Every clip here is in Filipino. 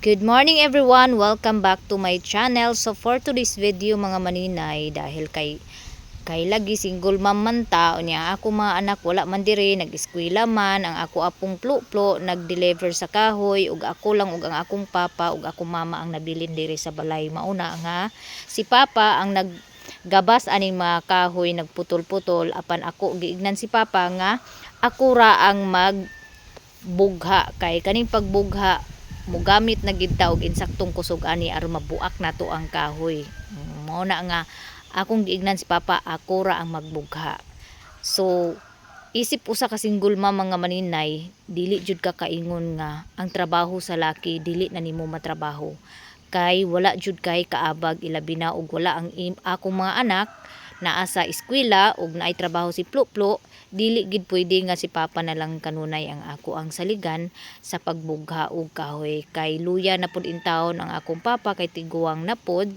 Good morning everyone! Welcome back to my channel. So for today's video mga maninay, dahil kay lagi single mom man ta, niya ako mga anak wala man diri, nag-eskwela man, ang ako apong pluplo nag-deliver sa kahoy, ug ako lang ug ang akong papa ug akong mama ang nabilin diri sa balay. Mauna nga si papa ang naggabas aning mga kahoy, nagputol-putol, apan ako giignan si papa nga ako ra ang magbugha, kay kaning pagbugha mugamit na gid ta og insaktong kusog ani aron mabuak nato ang kahoy. Mao na nga akong giignan si papa, ako ra ang magbugha. So isip usa ka single mom mga maninay, dili jud ka kaingon nga ang trabaho sa laki dili na nimo matrabaho, kay wala jud kay kaabag, ilabi na og wala ang akong mga anak naa sa eskwela ug naay trabaho si Pluplo, dili gid pwede nga si papa na lang kanunay ang ako ang saligan sa pagbugha og kahoy, kay luya na pud in taon ang akong papa, kay tiguang na pud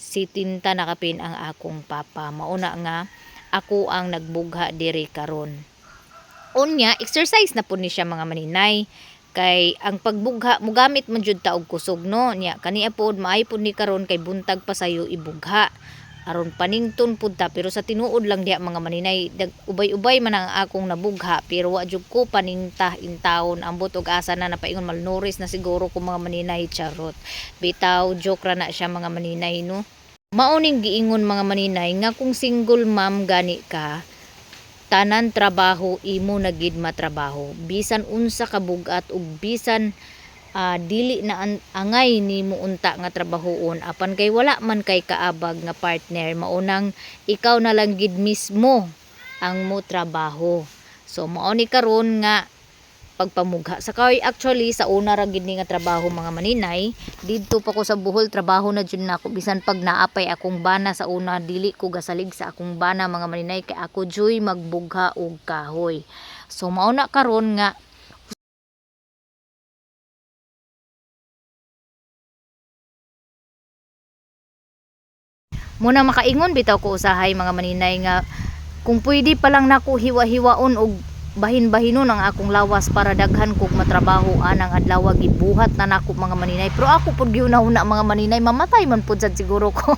si tinta nakapin ang akong papa. Mauna nga ako ang nagbugha diri karon. Unya exercise na pud ni siya mga maninay, kay ang pagbugha mugamit man jud ta og kusog no, nya kaniya pod maay pud ni karon kay buntag pa sayo ibugha aron panington pud ta, pero sa tinuod lang diha mga maninay, ubay-ubay man ang akong nabugha pero wa jud ko paningta in taon, ambot og asa na napaingon malnourished na siguro ko mga maninay, charot. Bitaw joke ra na siya mga maninay no. Mauning giingon mga maninay nga kung single mom gani ka, tanan trabaho imo na gid matrabaho, bisan unsa ka bugat ug bisan dili na angay ni mo unta nga trabahoon, apan kay wala man kay kaabag nga partner, maunang ikaw na lang gid mismo ang mo trabaho. So mao ni karon nga pagpamugha sa kahoy, actually sa una ra gid ni nga trabaho mga maninay, didto pa ko sa Bohol trabaho na jud nako, bisan pag naapay akong bana sa una dili ko gasalig sa akong bana mga maninay, kay ako joy magbugha og kahoy. So mao na karon nga muna makaingon bitaw ko usahay mga maninay nga kung pwede pa lang nako hiwa-hiwaon og bahin-bahinon ang akong lawas para daghan kog matrabaho anang adlaw gibuhat na nako mga maninay, pero ako pud giuna-una mga maninay, mamatay man pud sad siguro ko.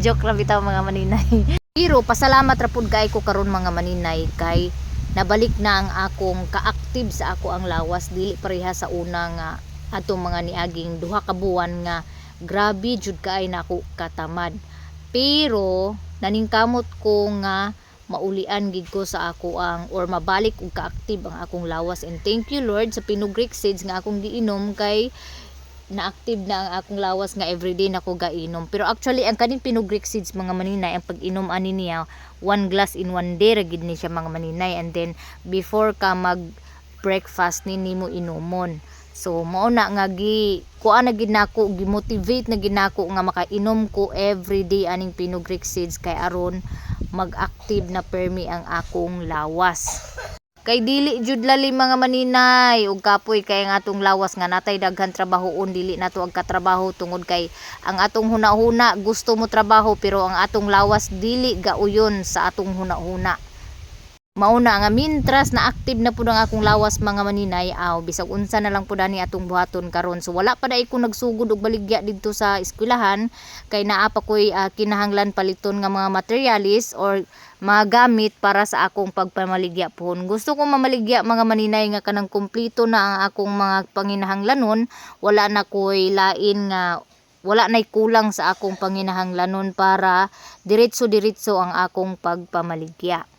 Joke lang bitaw mga maninay. Pero pasalamat ra pud kay ko karon mga maninay, kay nabalik na ang akong ka-active sa ako ang lawas, dili pareha sa una nga atong mga niaging duha ka buwan nga grabe jud kaay nako katamad. Pero naningkamot ko nga maulian gid ko sa ako ang or mabalik og ka-active ang akong lawas, and thank you Lord sa Pinugric seeds nga akong giinom, kay na-active na ang akong lawas nga everyday nako gainom. Pero actually ang kaning Pinugric seeds mga maninay, ang pag-inom ani niya 1 glass in 1 day ra gid ni siya mga maninay, and then before ka mag breakfast nimo inumon. So mao na nga kuan na gid nako, gi-motivate na gid nako nga makainom ko everyday aning Pinugric seeds, kay aron mag-active na permi ang akong lawas. Kay dili jud lali mga maninay ug kapoy, kay ang atong lawas nga natay daghan trabahoon, dili nato ang katrabaho tungod kay ang atong huna-huna gusto mo trabaho, pero ang atong lawas dili gauyon sa atong huna-huna. Mauna nga mintras na active na pud ang akong lawas mga maninay, bisag unsa na lang pud ani atong buhaton karon. So wala pa dai ko nagsugod og baligya didto sa eskwelahan, kay naa pa koy kinahanglan paliton nga mga materialis or mga gamit para sa akong pagpamaligya pohon. Gusto ko mamaligya mga maninay nga kanang kumpleto na ang akong mga panginahanglanon, wala na koy lain nga wala nay kulang sa akong panginahanglanon para diretso-diretso ang akong pagpamaligya.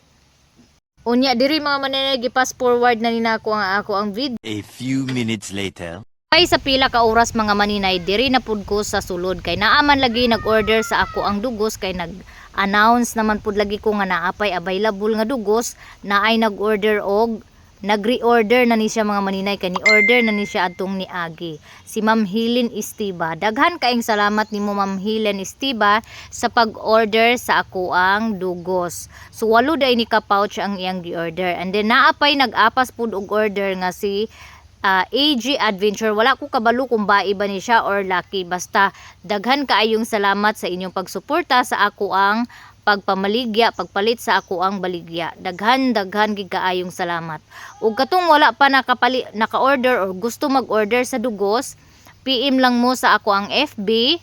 Unya diri mga maninay, gi-fast forward na ninako ang video. A few minutes later. Ay sa pila ka oras mga maninay, diri na pud ko sa sulod, kay naaman lagi nag-order sa ako ang dugos, kay nag-announce naman pud lagi ko nga naapay available nga dugos, na ay nag-order og nag-reorder na ni siya mga maninay, kay ni-order na ni siya atong niagi si Ma'am Helen Estiba. Daghan kaayong salamat nimo Ma'am Helen Estiba sa pag-order sa ako ang dugos. So 8 day ni ka pouch ang iyang gi-order, and then naapay nag-apas pud og order nga si AG Adventure. Wala ko kabalo kung bae ba ni siya or lucky, basta daghan kaayong salamat sa inyong pagsuporta sa ako ang pagpamaligya, pagpalit sa ako ang baligya. Daghan gid kaayong salamat. Ug katong wala pa naka-order or gusto mag-order sa dugos, PM lang mo sa ako ang FB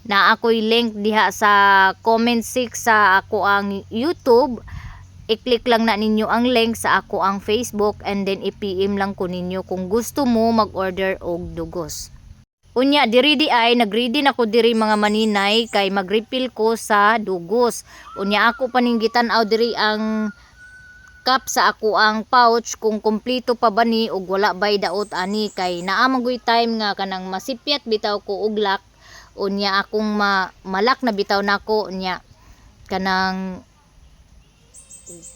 na ako'y link diha sa comment 6 sa ako ang YouTube. I-click lang na ninyo ang link sa ako ang Facebook and then i-PM lang ko ninyo kung gusto mo mag-order og dugos. Unya diri di ay nagready na ko diri mga maninay kay mag-refill ko sa dugos. Unya ako paninggitan-aw diri ang cup sa ako ang pouch kung kompleto pa ba ni ug wala bay daot ani kay naa magoy time nga kanang masipyat bitaw ko og lock. Unya akong malak na bitaw nako unya kanang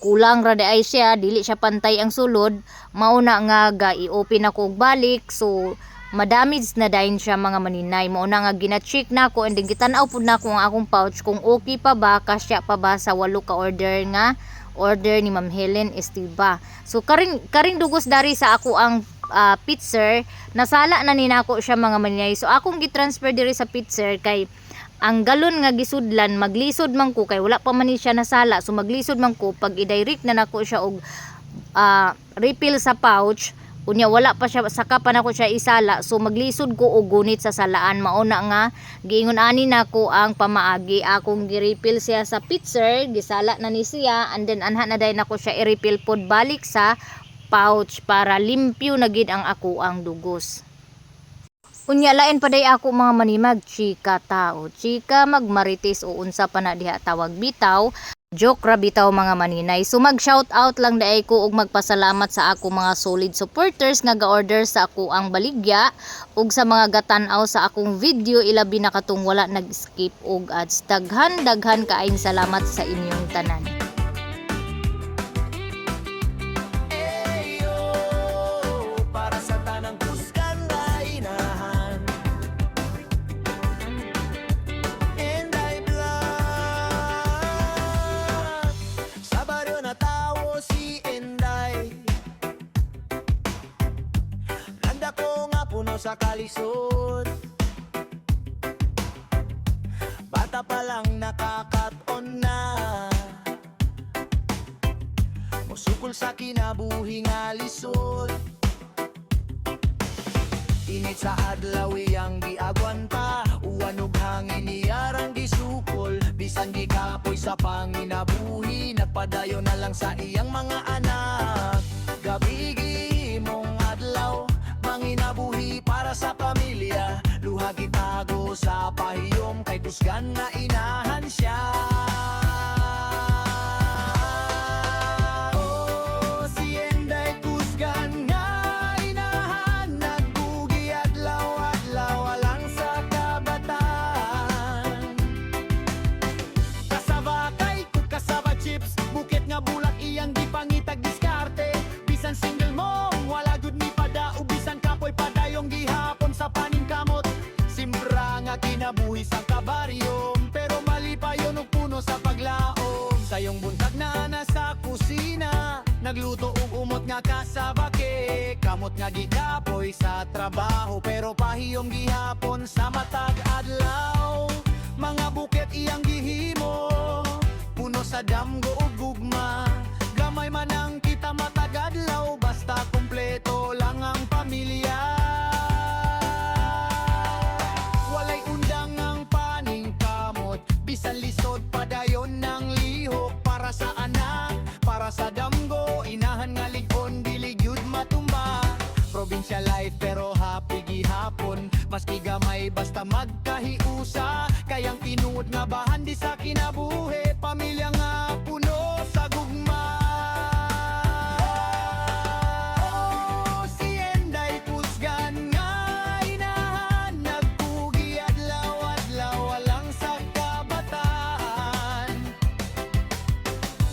kulang ra ay siya, dili siya pantay ang sulod, mauna nga ga i-open ako og balik, so madamage na dayon siya mga maninay. Mauna nga gina-check na ako and then gitan-aw pud nako ang akong pouch kung okay pa ba, kasya pa ba sa 8 ka order nga order ni Ma'am Helen Estiba. So karing dugos dari sa ako ang pitzer, nasala na ni nako siya mga maninay. So akong gi-transfer diri sa pitzer kay ang galon nga gisudlan maglisod man ko kay wala pa man ni siya nasala, so maglisod man ko pag i-direct na nako siya og refill sa pouch. Unya wala pa siya, saka pa nako siya isala, so maglisod ko og gunit sa salaan. Mauna nga giingon ani nako ang pamaagi akong gi-refill siya sa pitzer, gisala na ni siya and then anha na day nako siya i-refill pod balik sa pouch para limpyo na gid ang ako ang dugos. Unya lain pa day ako mga manimag chika tao, chika magmarites o unsa pa na diha tawag bitaw. Joke ra bitaw mga maninay. So mag shout out lang daay ko ug magpasalamat sa ako mga solid supporters nga ga-order sa ako ang baligya ug sa mga gatan-aw sa akong video, ilabi na katong wala nag-skip og ads. Daghan kaayong salamat sa inyong tanan. Sa kalisod, bata pa lang nakakaton na, musukol sa kinabuhi nga lisod. Init sa adlaw iyang giagwan pa, uwan ug hangin iyarang gisukol. Bisan gikapoy sa panginabuhi, nagpadayon na lang sa iyang mga anak. Gabi gihimong adlaw, manginabuhi para sa pamilya. Luha gitago sa pahiyom, kay kusgan nga inahan siya. Oh, si Enday kusgan nga inahan, nagbugi adlaw-adlaw alang sa kabataan. Kasaba kay kung kasaba chips, bukit nga bulak iyang gipangitag diskarte. Bisan single mom, wala gud ni pada, ubisan kapoy padayong gihapon sa paning kamot. Simbra nga kinabuhi sang kabaryom, pero mali pa yun og puno sa paglaom. Sayong buntag na nasa kusina, nagluto og umot nga kasabake. Kamot nga gikapoy sa trabaho, pero pahiyom gihapon sa matag adlaw. Mga bukit iyang gihimo, puno sa damgo ug gugma. Gamay man ang kita matag adlaw, basta kumpleto lang ang pamilya. Walay undang ang paning kamot, bisan lisod padayon ng lihok. Para sa anak, para sa damgo, inahan nga ligon, dili gyud matumba. Probinsya life pero happy gihapon, maski gamay basta magkahiusa. Kayang tinuod nga bahan di sa kinabuhi, pamilya nga puno sa gugma. Oh, si Enday kusgan nga inahan, nagpugi adlaw-adlaw alang sa kabataan.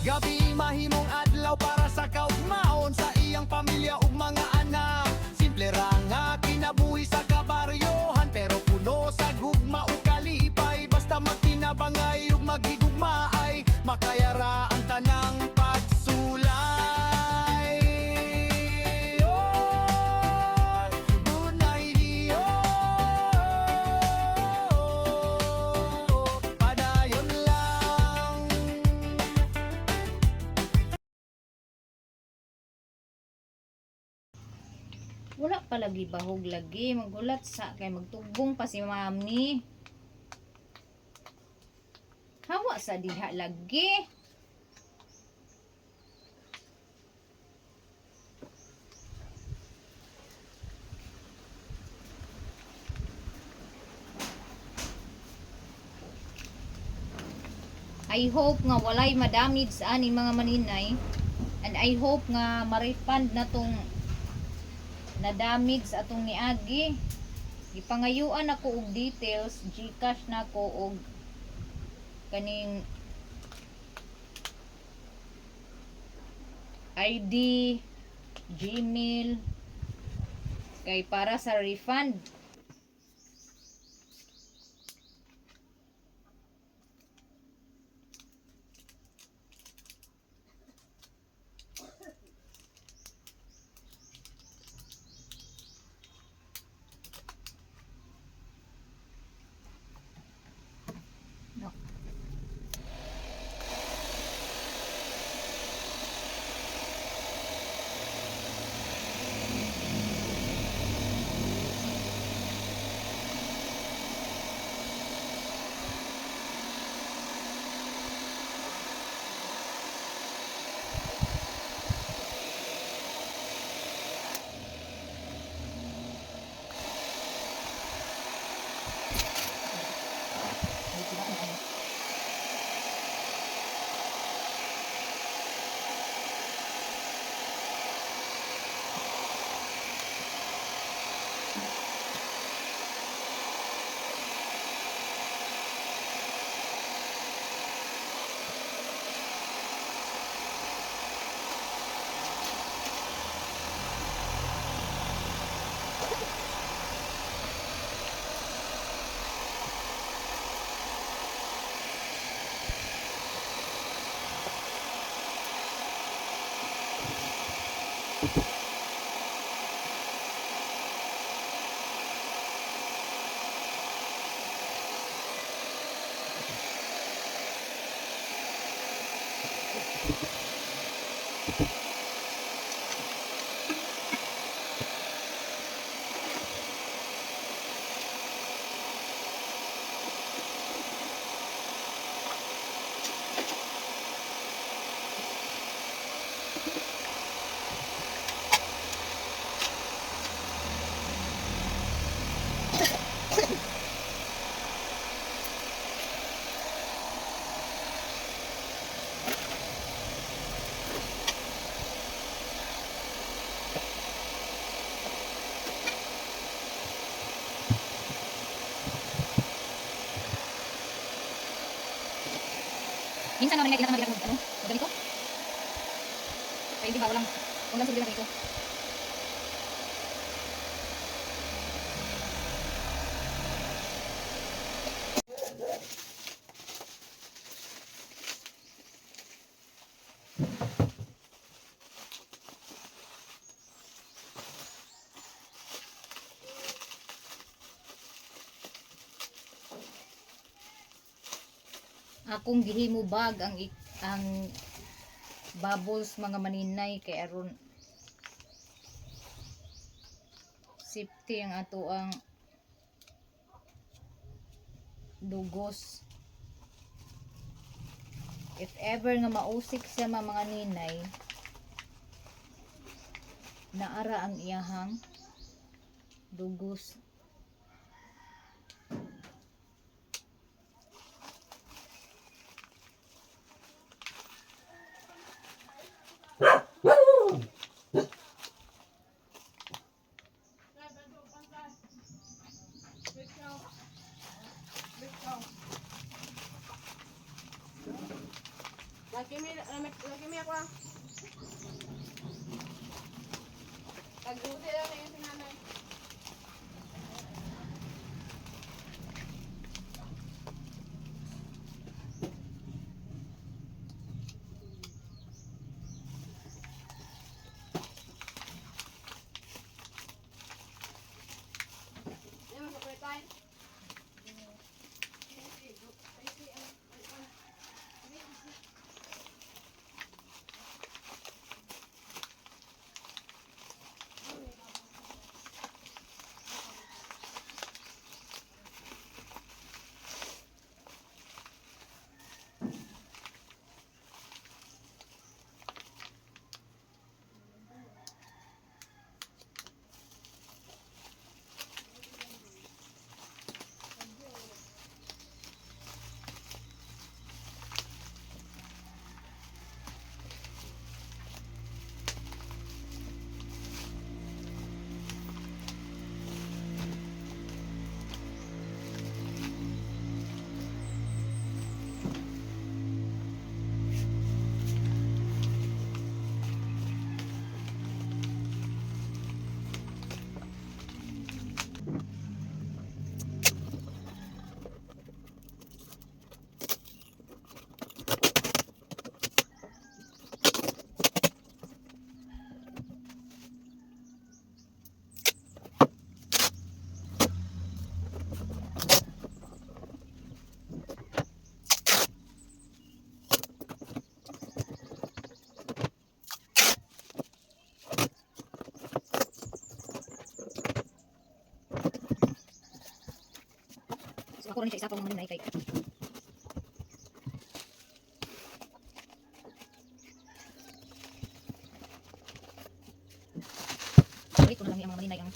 Gabi mahimong adlaw para sa kaugmaon sa iyang pamilya ug mga anak. Simple ra nga kinabuhi sa kabaryohan, pero puno sa gugma ug kalipay. Basta magtinabangay ug magigugma ay makayara ang tanang Wala pa lagi bahog lagi. Magulat sa kay magtugong pa si mami. Hawa sa diha lagi. I hope nga walay madamage sa aning mga maninay. And I hope nga ma-refund na tong na damage sa atong niagi. Gipangayuan ako og details, GCash na ko og kaning ID, Gmail kay para sa refund. No. Minsan naman nga tinatamad ako ano, ganito. Kaya di ba walang sundin na ganito. Akong gihimubag ang bubbles mga maninay kay aron safety ang ato ang dugos. If ever nga mausik sa mga ninay, naara ang iyahang dugos. Lagi mi ako. Pag-duty lang yung sinanay. Yan mo sa pretay. So ako rin siya isa pang mga kay. Ulit ko na lang yung mga maninay ang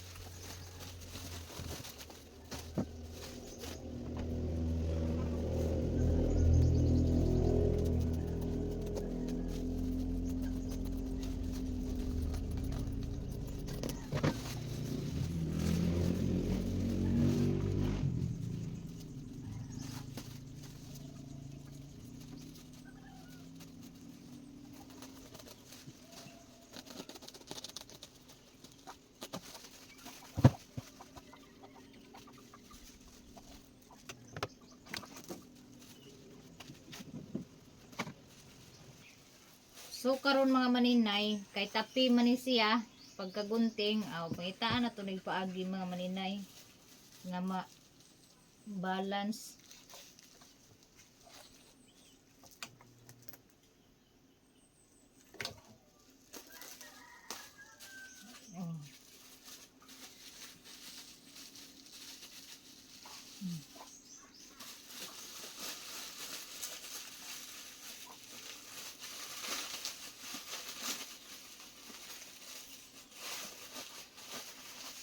So karon mga maninay, kay tapi man ni siya pagkagunting, pangitaan na to nagpaagi mga maninay nga balance. Oh.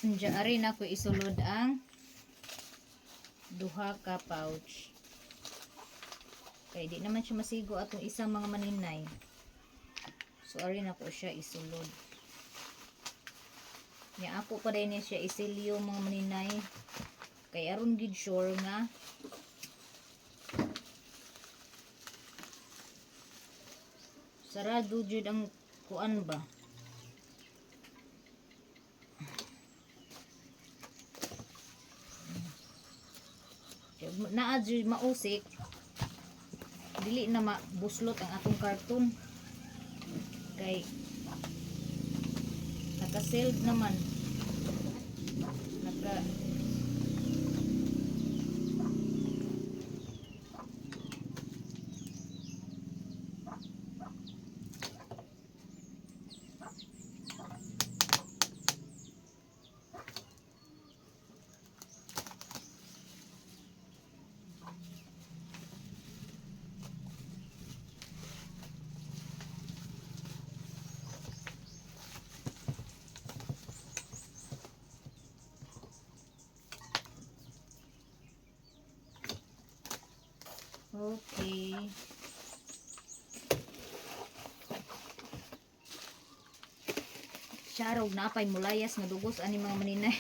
Diyan rin ako isulod ang duha ka pouch. Kaya di naman siya masigo atong isang mga maninay. So arin ako siya isulod. Nya ako pa din siya isilyo mga maninay. Kaya aron gid sure nga sarado jud ang kuan ba. Naa jud mausik dili na mabuslot ang atong karton kay naka-sealed naman naka okay. Sharog na pay mulayas nga dugos ani mga maninay.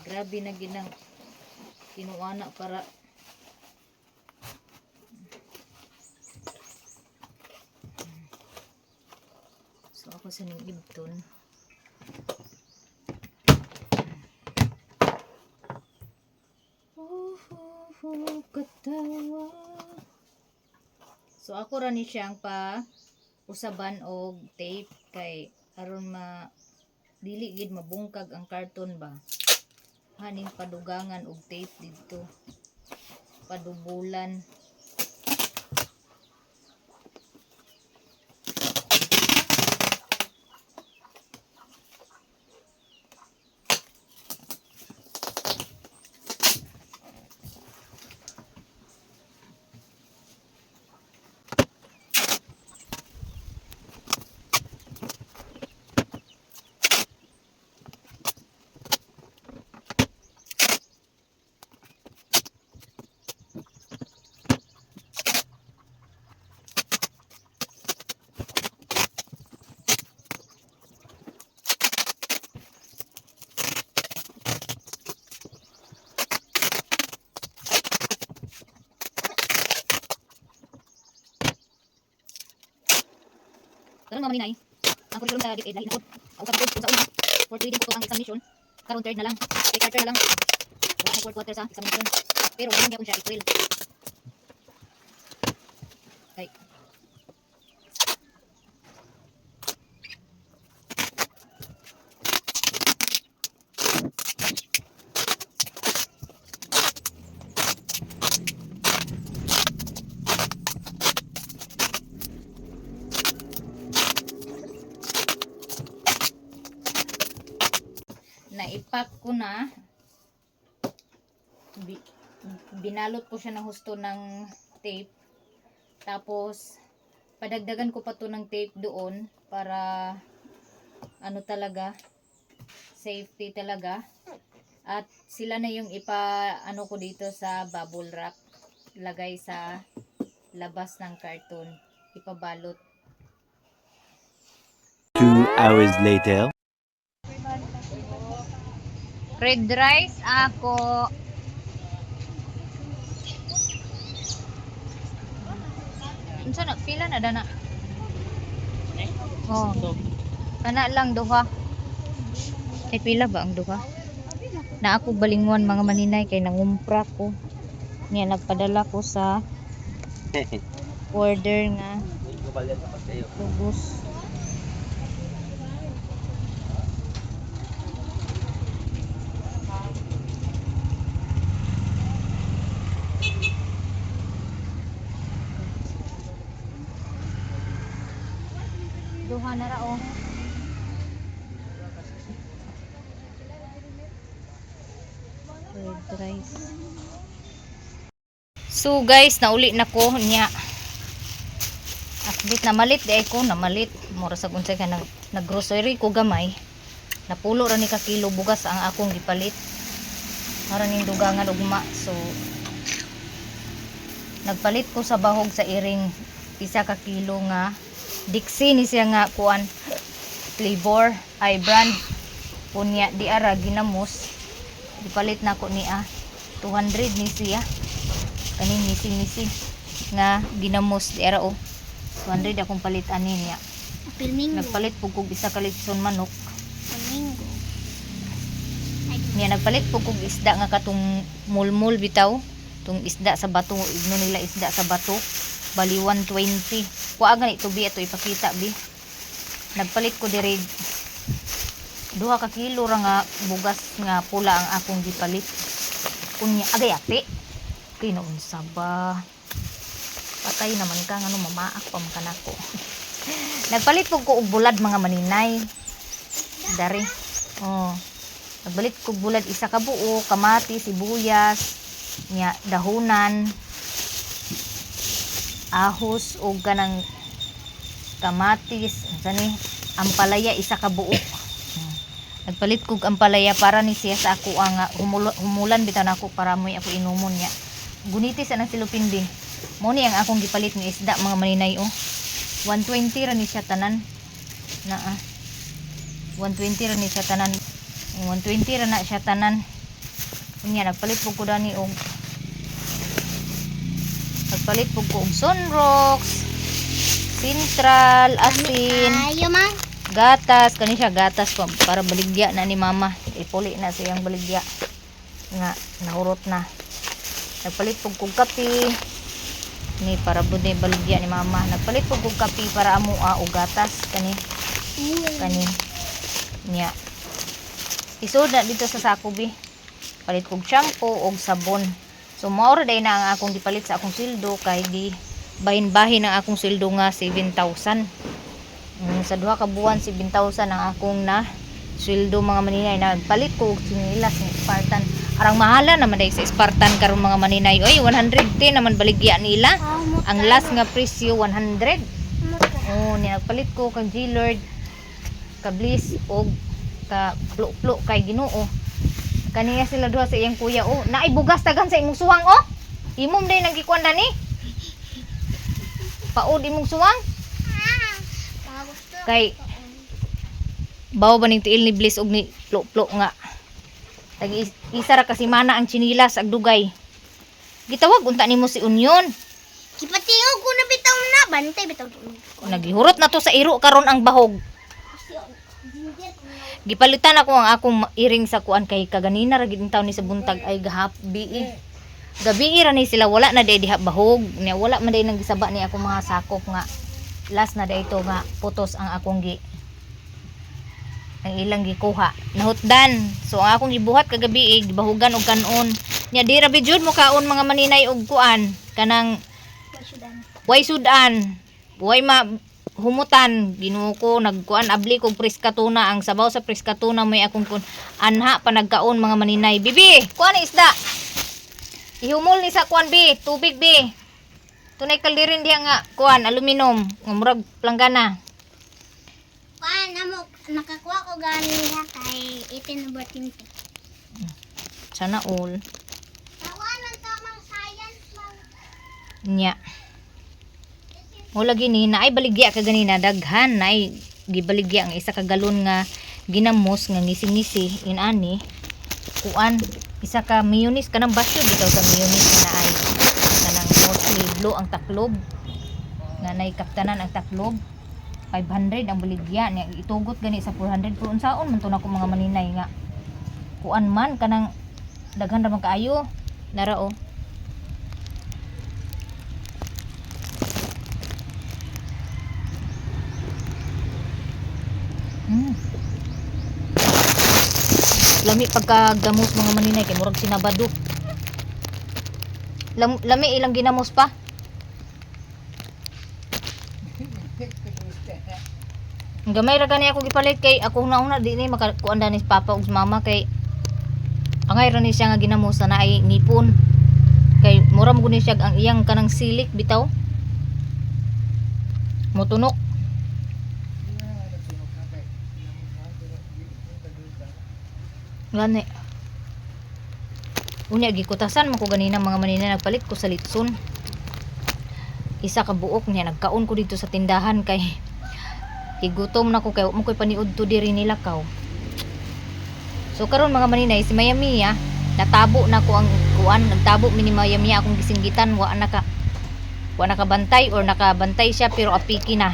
Grabe na ginang kinuana para so ako sa ning ibton. Katawa. So ako ra ni siyang pa usaban og tape kay aron dili gid mabungkag ang karton ba. Haning padugangan og tape dito. Padubulan. Karon mga maninay, ang curriculum sa DepEd lahi na pod. Kausap ko kung sa una, fourth reading ko ang examination. Karon third na lang. Third na lang. Wala na fourth quarter sa examination. Pero wala gyapon siya April. Kay naipak ko na binalot ko siya ng husto ng tape. Tapos padagdagan ko pa to ng tape doon para ano talaga, safety talaga. At sila na yung ano ko dito sa bubble wrap, lagay sa labas ng karton, ipabalot. 2 hours later. Red rice ako. Unsa na pila na dana? Oh. Kana lang duha. Ay pila ba ang duha? Na ako balingon mga maninay kay nangumpra ko. Niya nagpadala ko sa order nga lubos. Duha na ra oh. Red rice. So guys, nauli na ko niya. Asbit na malit di ay ko na malit. Mura sa unsay ka nag grocery ko gamay. Napulo ra ni ka kilo bugas ang akong gipalit. Mara ning dugangan ugma. So nagpalit ko sa bahog sa iring 1 ka kilo nga Dixie ni siya nga kuan flavor ay brand punya di ara ginamos. Dipalit na ko niya 200 ni siya kaning misi nga ginamos di ara 200 akong palit ani niya. Nagpalit pug kog 1 ka litson manok niya. Nagpalit pug kog isda nga katong mulmul bitaw, tung isda sa bato, igno nila isda sa bato, bali 120. Kuha gani ito bi, ito ipakita bi. Nagpalit ko diri 2 ka kilo ra nga bugas nga pula ang akong gipalit. Kunya agay ate. Kinunsa ba? Patay naman ka ngano mamaak pa man kanako. Nagpalit pug ko og bulad mga maninay. Dari. Oh. Nagbalit ko bulad 1 ka buo, kamati, sibuyas, nya dahunan, ahos o ganang kamatis, sani ampalaya 1 ka buo. Nagpalit kog ampalaya para ni siya sa ako ang humulan bitaw nako para moy ako inumon niya. Gunitis anang silupin din. Mo ni ang akong gipalit ng isda mga maninay oh. 120 ra ni siya tanan. 120 ra ni siya tanan. 120 ra na siya tanan. Unya nagpalit pug ko dani og sunrox, sintral, asin, gatas, kani siya gatas para baligya na ni mama. Ipuli na siyang baligya nga nahurot na. Nagpalit pug kog kape ni para bude baligya ni mama. Nagpalit pug kog kape para amua og gatas kani niya. Isod na dito sa sako bi. Palit kog shampoo og sabon. So mao ra day na ang akong gipalit sa akong sildo kay di bahin-bahin ang akong sildo nga 7,000. Sa 2 ka buwan 7,000 ang akong na sildo mga maninay. Nagpalit ko og sinilas ng Spartan. Arang mahala naman day sa Spartan karon mga maninay. Oy 110 naman baligya nila. Ang last nga presyo 100. Oh, nagpalit ko kag G-Lord, ka Bliss og ka plo kay Ginoo. Kaniya sila duha sa iyang kuya oh. Naibugas tagan sa imong suwang oh. Imom day nagikuan dani. Paod imong suwang. Kay bawo ba ning tiil ni Bliss og ni plo nga. Tagi isa ra kasi mana ang chinilas ag dugay. Gitawag unta nimo si Union. Kipatingog ko na bitaw na. Bantay bitaw. Nagihurot na to sa iro karon ang bahog. Gipalitan ako ang akong iring sa kuan kay kaganina ra gid taw ni sa buntag ay gabi. Gabi ra ni sila wala na day diha bahog. Nya wala man day nang gisaba ni ako mga sakop nga last na day ito nga putos ang akong ang ilang gikuha. Nahutdan. So ang akong gibuhat kagabi gibahugan og kanon. Nya di ra bidyud mo kaon mga maninay og kuan kanang way sudan. Way humutan ginuko nagkuan abli kog preskatuna. Ang sabaw sa preskatuna may akong kun anha pa nagkaon mga maninay. Bibi kuan isda Ihumol ni sa kuan bi, tubig bi. Tunay kaldirin diha nga kuan aluminum, nga murag planggana. Amo, nakakuha ko gani niya kay 18/20. Sana all. Tawanan to mang science lang. Nya. Mo lagi ni naay baligya ka ganina daghan naay gibaligya ang isa ka galon nga ginamos nga ngisi-ngisi inani kuan isa ka mayonnaise kanang basyo bitaw sa mayonnaise nga naay kanang mostly blue ang taklob nga naay kaptanan ang taklob 500 ang baligya niya itugot gani sa 400 pero unsaon man to nako mga maninay nga kuan man kanang daghan ra man kaayo nara o. Lami pagkagamos mga maninay kay murag sinabado. Lami ilang ginamos pa. Gamay ra gani ako gipalit kay ako una di ni makakuan ni papa ug mama kay angay ra ni siya nga ginamos na ay ngipon. Kay mura mo guni siya ang iyang kanang silik bitaw. Motunok. Gani. Unya gikutasan man ko ganina mga manina nagpalit ko sa litson. Isa ka buok niya nagkaon ko dito sa tindahan kay igutom na ko kay mo koy paniud to diri nila kaw. So karon mga maninay si Mayami natabo na ko ang kuan nagtabo mi ni Mayami akong gisinggitan wa naka bantay or nakabantay siya pero apiki na.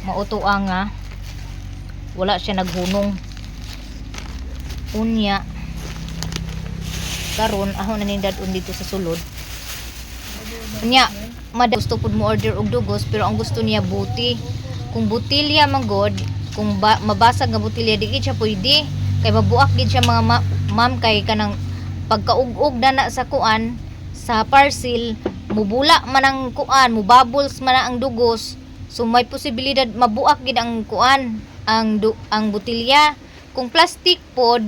Mauto nga wala siya naghunong. Unya karon ako nanindad dito sa sulod unya gusto pud mo order og dugos pero ang gusto niya buti kung butilya man god kung mabasag nga butilya di gid siya pwede kay mabuak gid siya mga ma'am kay kanang pagkaug-ug na sa kuan sa parcel mubula man ang kuan mububbles man ang dugos so may posibilidad mabuak gid ang kuan ang butilya. Kung plastic pod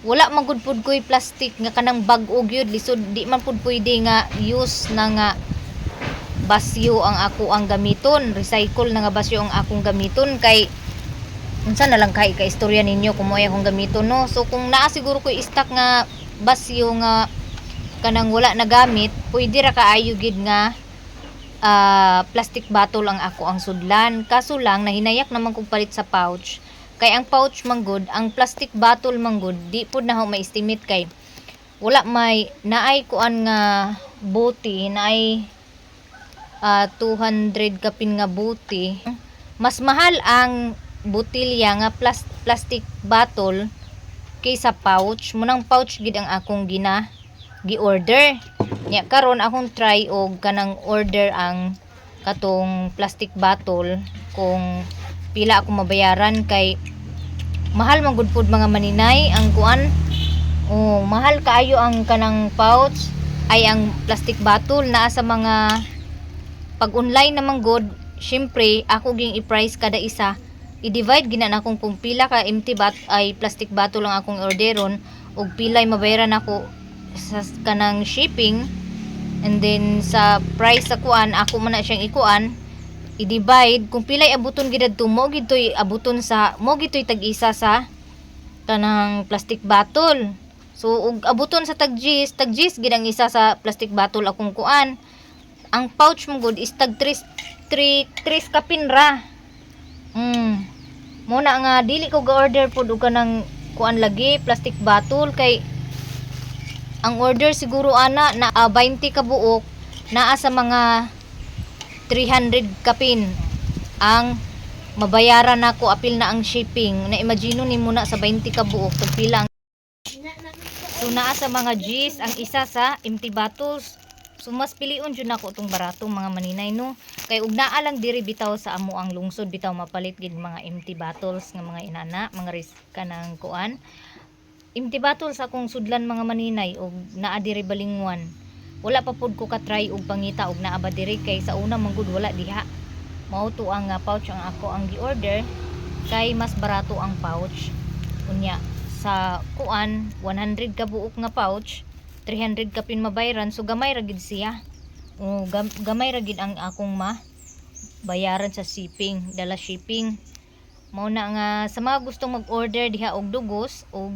wala man gud pud koy plastic nga kanang bag-o gyud lisod di man pud pwede nga use na nga basyo ang ako ang gamiton recycle na nga basyo ang akong gamiton kay unsa na lang kay istorya ninyo kung moy akong gamiton no. So kung naa siguro koy stock nga basyo nga kanang wala na gamit pwede ra kaayo gid nga plastic bottle ang ako ang sudlan kaso lang nahinayak naman kog palit sa pouch. Kay ang pouch manggod, ang plastic bottle manggod, di pud na ako ma-estimate kay wala may naay kuan nga buti, naay 200 kapin nga buti. Mas mahal ang butilya nga plastic bottle kaysa pouch. Munang pouch gid ang akong gi-order. Nya karon akong try og kanang order ang katong plastic bottle kung pila ako mabayaran kay mahal man gud pud mga maninay ang kuan mahal kaayo ang kanang pouch ay ang plastic bottle naa sa mga pag online naman gud syempre ako ging i-price kada isa i-divide gina na akong kung pila ka empty ay plastic bottle lang akong orderon ug pilay mabayaran ako sa kanang shipping and then sa price sa kuan ako man na siyang ikuan i-divide kung pilay abuton gid adto mo gid toy abuton sa mo gid toy tag-isa sa kanang plastic bottle. So ug abuton sa tag-gis gid ang isa sa plastic bottle akong kuan. Ang pouch mo gud is tag 3 kapin ra. Muna nga dili ko ga-order pud og kanang kuan lagi plastic bottle kay ang order siguro ana na 20 ka buok naa sa mga 300 kapin ang mabayaran nako apil na ang shipping na imagino ni muna sa 20 ka buok kung pila ang so naa sa mga G's ang isa sa empty bottles so mas pilion jud nako tong baratong mga maninay no kay ug naa lang diri bitaw sa amo ang lungsod bitaw mapalit gid mga empty bottles nga mga inana mga risk kanang kuan empty bottles akong sudlan mga maninay ug naa diri balingwan. Wala pa pud ko ka-try og pangita og naa ba diri kay sa una man gud wala diha. Mao to ang pouch ang ako ang gi-order kay mas barato ang pouch. Unya sa kuan 100 ka buok nga pouch 300 kapin mabayaran, so gamay ra gid siya. Gamay ra gid ang akong bayaran sa shipping, dala shipping. Mao na nga sa mga gustong mag-order diha og dugos og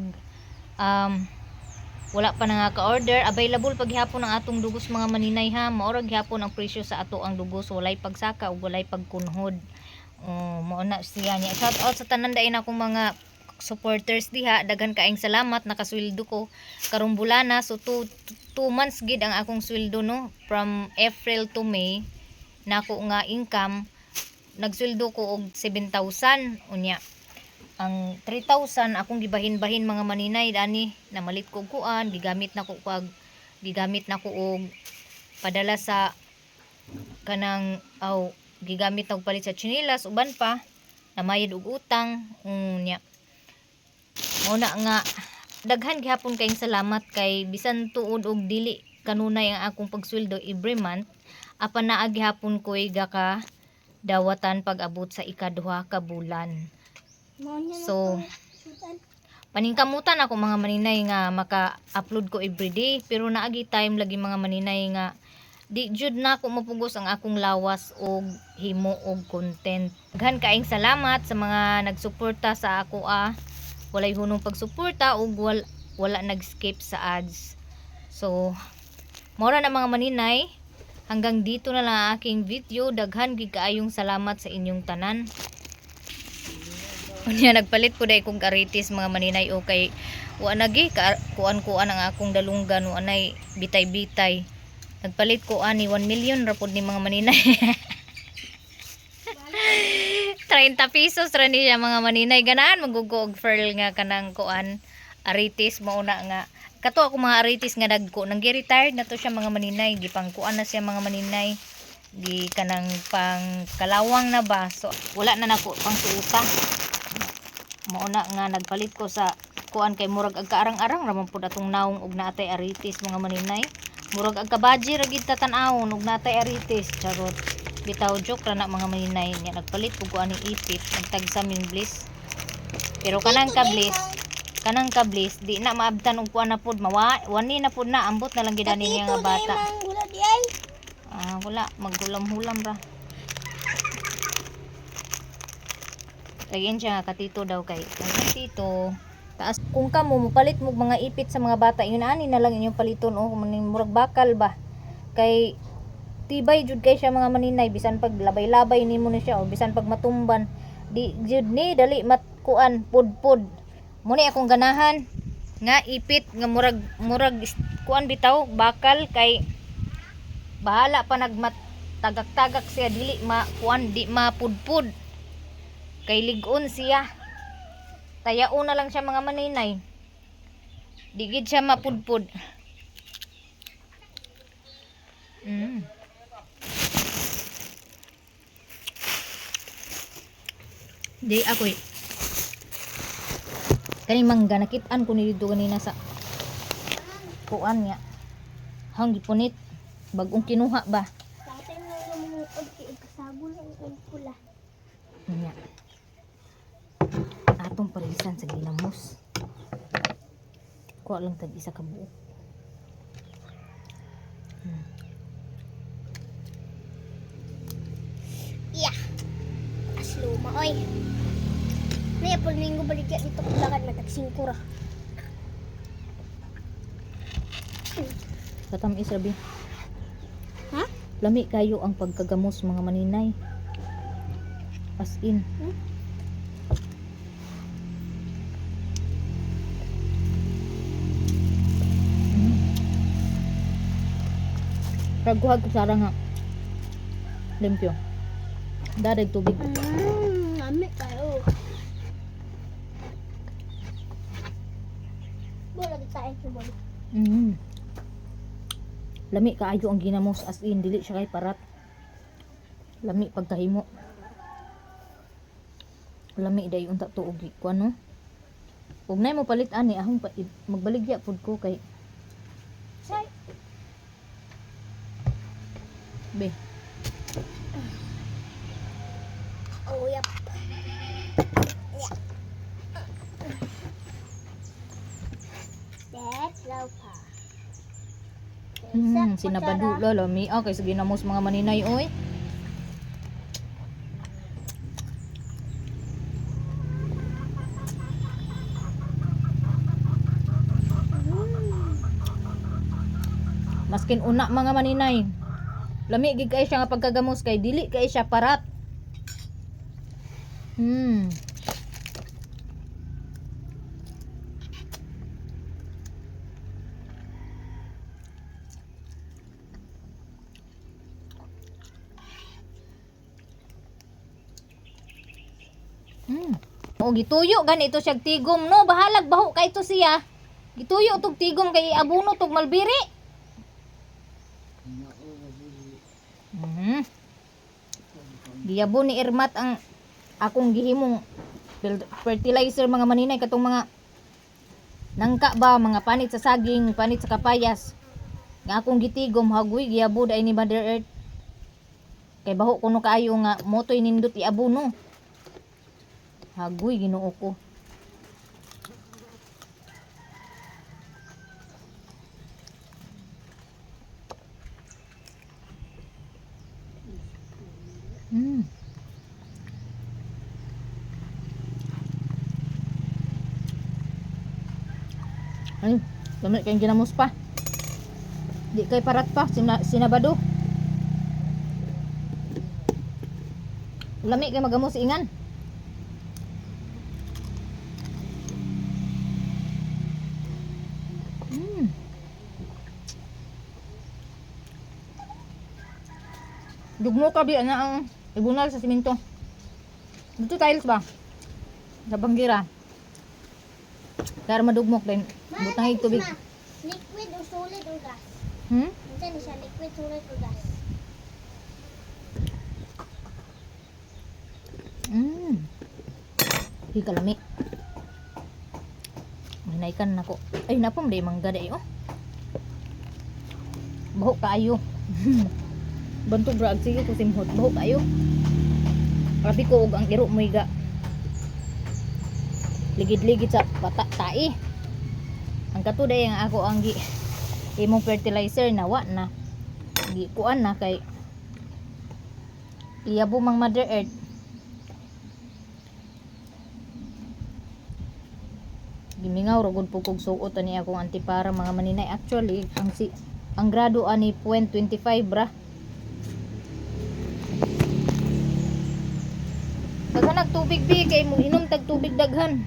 wala pa na nga ka-order, available paghapon ang atong dugos mga maninay ha. Mao ra gyapon ang presyo sa ato ang dugos, walay pagsaka ug walay pagkunhod. Mao na siya niya. Shout out sa tanan dayon akong mga supporters diha, daghan kaayong salamat, nakasweldo ko karong bulana. So 2 months gid ang akong sweldo no, from April to May nako nga income. Nagsweldo ko og 7,000 unya. Ang 3,000 akong gibahin-bahin mga maninay dani, namalit ko og kuan, gigamit nako og padala sa kanang gigamit og palit sa tsinelas uban pa, namayad og utang unya. Mao na nga daghan gihapon kayong salamat kay bisan tuod og dili kanunay ang akong pagsweldo every month, apan naa gihapon ko'y gaka dawatan pag-abot sa ikaduha ka bulan. So paningkamutan ako mga maninay nga maka-upload ko everyday, pero naagi time lagi mga maninay nga di jud na ako mapugos ang akong lawas og himo og content. Daghan kaayong salamat sa mga nagsuporta sa ako walay hunong pagsuporta ug wala nag-skip sa ads. So mora na mga maninay, hanggang dito na lang ang aking video. Daghan gid kaayong salamat sa inyong tanan. Unya nagpalit po dai kong karitis mga maninay o kay wa nagi kuan ang akong dalunggan wa nay bitay-bitay. Nagpalit ko ani 1 million ra pud ni mga maninay. 30 pesos ra ni siya mga maninay. Ganahan magugo og pearl nga kanang kuan aritis mao na nga. Kato ako mga aritis nga dagko nang gi-retired na to siya mga maninay. Gipangkuan na siya mga maninay. Di kanang pang kalawang na ba. So wala na nako pang suuta. Mao na nga nagpalit ko sa kuan kay murag ag kaarang-arang ra man pud atong naong og naatay aritis mga maninay. Murag ag kabaji ra gid tan-awon og naatay aritis. Charot. Bitaw joke ra na mga maninay. Nya nagpalit ko ani ipit nagtag sa min bliss. Pero kanang kablis di na maabtan og kuan na pud wani na pud na ambot na lang gid ani niya nga bata. Wala maghulam-hulam ra. Lagyan siya nga katito daw kay katito. Taas kung kamo mopalit mo mga ipit sa mga bata, yun ani na lang inyong paliton murag bakal ba. Kay tibay jud kay siya mga maninay, bisan pag labay-labay nimo na siya o bisan pag matumban, di jud ni dali matkuan pudpud. Muni akong ganahan nga ipit nga murag kuan bitaw bakal kay bahala pa nagmatagak-tagak siya dili kuan di mapudpud. Kay ligon siya. Tayaon na lang siya mga maninay. Di gid siya mapudpud. Di ako kaning mangga nakit-an ko ni dito kanina sa kuan niya. Hang gipunit bagong kinuha ba. Tatay mo yung kasabol ang pula. Nya. Atong parisan sa ginamos. Kuha lang tag isa ka buo. Yeah. Aslo maoy. May apol minggo balik dito kulakan matagsingko ra. Katamis rabi. Ha? Lami kayo ang pagkagamos mga maninay. As in. Raguhag ko sarang nga. Limpyo. Dadag tubig. Nami kayo. Bola kita ay bol. Lami kaayo ang ginamos, as in dili siya kay parat. Lami pagkahimo. Lami day unta tuog ko ano. Ug nay mo palit ani ahong magbaligya pud ko kay Say. be. Oh, yep. That's low pa. Sinabado lami kay sige namos mga maninay oy. Maskin una mga maninay. Lami gid kay siya nga pagkagamos kay dili kay siya parat. O gituyo ganito siya tigom no, bahalag baho kay to siya. Gituyo tog tigom kay abuno tog malbiri. Giyabo ni Irmat ang akong gihimong fertilizer mga maninay katong mga nangka ba, mga panit sa saging, panit sa kapayas. Nga akong gitigom hagoy giyabo dai ni Mother Earth. Kay baho kuno kaayo nga motoy nindot iabuno. Hagoy Ginoo ko. Ay, lamit kayong ginamos pa. Di kay parat pa, sinabado. Lami kay magamos ingan. Dugmo ka bi ana ang ibunal sa simento. Dito tiles ba? Sa banggira. Para madugmok din. Butang tubig. Liquid o solid o gas? Hmm? Minsan siya liquid, solid o gas? Di kalami. Minaikan nako. Ay napom day mangga day oh. Baho kaayo. Bantu brag sige ko simhot. Baho kaayo. Grabe ko og ang iro mo iga. Ligid-ligid sa bata tai. Ang katuday ang ako ang imong fertilizer nawa na. Gi kuan na kay iyabo mang Mother Earth. Gimingaw rugod po kog suot ani akong antipara mga maninay. Actually ang grado ani 0.25 bra. Daghan nag tubig bi kay mo inom tag tubig daghan.